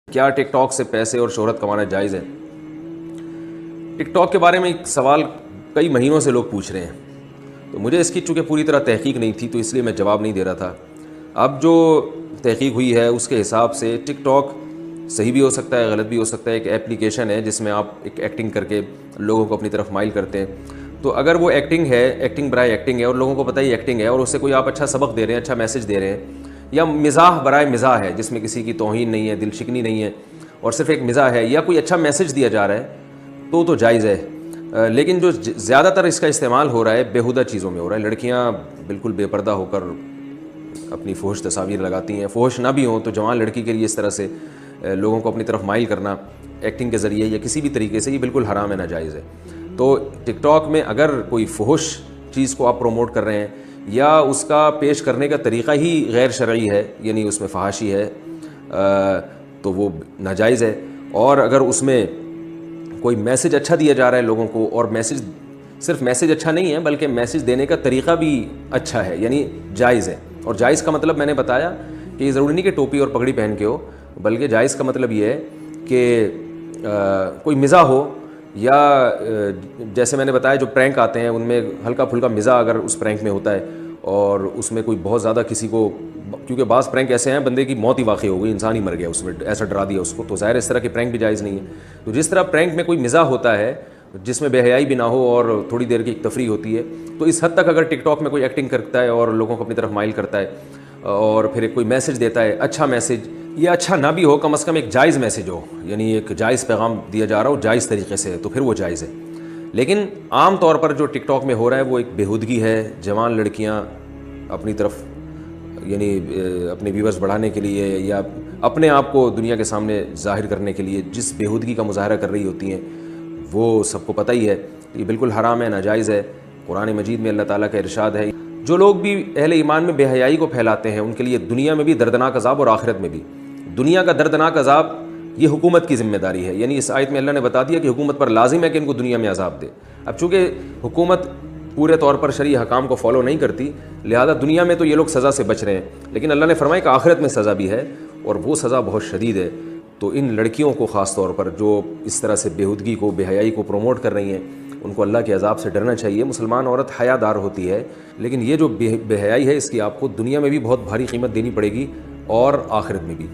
کیا ٹک ٹاک سے پیسے اور شہرت کمانا جائز ہے؟ ٹک ٹاک کے بارے میں ایک سوال کئی مہینوں سے لوگ پوچھ رہے ہیں، تو مجھے اس کی چونکہ پوری طرح تحقیق نہیں تھی تو اس لیے میں جواب نہیں دے رہا تھا۔ اب جو تحقیق ہوئی ہے اس کے حساب سے ٹک ٹاک صحیح بھی ہو سکتا ہے، غلط بھی ہو سکتا ہے۔ ایک ایپلیکیشن ہے جس میں آپ ایک ایکٹنگ کر کے لوگوں کو اپنی طرف مائل کرتے ہیں، تو اگر وہ ایکٹنگ ہے، ایکٹنگ برائے ایکٹنگ ہے اور لوگوں کو پتہ ہی ایکٹنگ ہے اور اس سے کوئی آپ اچھا سبق دے رہے ہیں، اچھا میسج دے رہے ہیں، یا مزاح برائے مزاح ہے جس میں کسی کی توہین نہیں ہے، دل شکنی نہیں ہے اور صرف ایک مزاح ہے، یا کوئی اچھا میسج دیا جا رہا ہے تو جائز ہے۔ لیکن جو زیادہ تر اس کا استعمال ہو رہا ہے بیہودہ چیزوں میں ہو رہا ہے۔ لڑکیاں بالکل بے پردہ ہو کر اپنی فحش تصاویر لگاتی ہیں، فحش نہ بھی ہوں تو جوان لڑکی کے لیے اس طرح سے لوگوں کو اپنی طرف مائل کرنا ایکٹنگ کے ذریعے یا کسی بھی طریقے سے، یہ بالکل حرام ہے، ناجائز ہے۔ تو ٹک ٹاک میں اگر کوئی فحش چیز کو آپ پروموٹ کر رہے ہیں یا اس کا پیش کرنے کا طریقہ ہی غیر شرعی ہے، یعنی اس میں فحاشی ہے، تو وہ ناجائز ہے۔ اور اگر اس میں کوئی میسج اچھا دیا جا رہا ہے لوگوں کو، اور میسج صرف میسج اچھا نہیں ہے بلکہ میسج دینے کا طریقہ بھی اچھا ہے، یعنی جائز ہے۔ اور جائز کا مطلب میں نے بتایا کہ یہ ضروری نہیں کہ ٹوپی اور پگڑی پہن کے ہو، بلکہ جائز کا مطلب یہ ہے کہ کوئی مزاح ہو، یا جیسے میں نے بتایا جو پرینک آتے ہیں ان میں ہلکا پھلکا مزاح اگر اس پرینک میں ہوتا ہے اور اس میں کوئی بہت زیادہ کسی کو، کیونکہ بعض پرینک ایسے ہیں بندے کی موت ہی واقع ہو گئی، انسان ہی مر گیا اس میں، ایسا ڈرا دیا اس کو، تو ظاہر اس طرح کی پرینک بھی جائز نہیں ہے۔ تو جس طرح پرینک میں کوئی مزاح ہوتا ہے جس میں بے حیائی بھی نہ ہو اور تھوڑی دیر کی تفریح ہوتی ہے، تو اس حد تک اگر ٹک ٹاک میں کوئی ایکٹنگ کرتا ہے اور لوگوں کو اپنی طرف مائل کرتا ہے اور پھر ایک کوئی میسج دیتا ہے، اچھا میسج یا اچھا نہ بھی ہو، کم از کم ایک جائز میسج ہو، یعنی ایک جائز پیغام دیا جا رہا ہو جائز طریقے سے، تو پھر وہ جائز ہے۔ لیکن عام طور پر جو ٹک ٹاک میں ہو رہا ہے وہ ایک بےہودگی ہے۔ جوان لڑکیاں اپنی طرف، یعنی اپنے ویورز بڑھانے کے لیے یا اپنے آپ کو دنیا کے سامنے ظاہر کرنے کے لیے جس بےہودگی کا مظاہرہ کر رہی ہوتی ہیں، وہ سب کو پتہ ہی ہے، یہ بالکل حرام ہے، ناجائز ہے۔ قرآن مجید میں اللہ تعالیٰ کا ارشاد ہے، جو لوگ بھی اہل ایمان میں بے حیائی کو پھیلاتے ہیں ان کے لیے دنیا میں بھی دردناک عذاب اور آخرت میں بھی۔ دنیا کا دردناک عذاب یہ حکومت کی ذمہ داری ہے، یعنی اس آیت میں اللہ نے بتا دیا کہ حکومت پر لازم ہے کہ ان کو دنیا میں عذاب دے۔ اب چونکہ حکومت پورے طور پر شرعی حکام کو فالو نہیں کرتی، لہذا دنیا میں تو یہ لوگ سزا سے بچ رہے ہیں، لیکن اللہ نے فرمایا کہ آخرت میں سزا بھی ہے اور وہ سزا بہت شدید ہے۔ تو ان لڑکیوں کو خاص طور پر جو اس طرح سے بےہودگی کو، بے حیائی کو پروموٹ کر رہی ہیں، ان کو اللہ کے عذاب سے ڈرنا چاہیے۔ مسلمان عورت حیا دار ہوتی ہے، لیکن یہ جو بے حیائی ہے اس کی آپ کو دنیا میں بھی بہت بھاری قیمت دینی پڑے گی اور آخرت میں بھی۔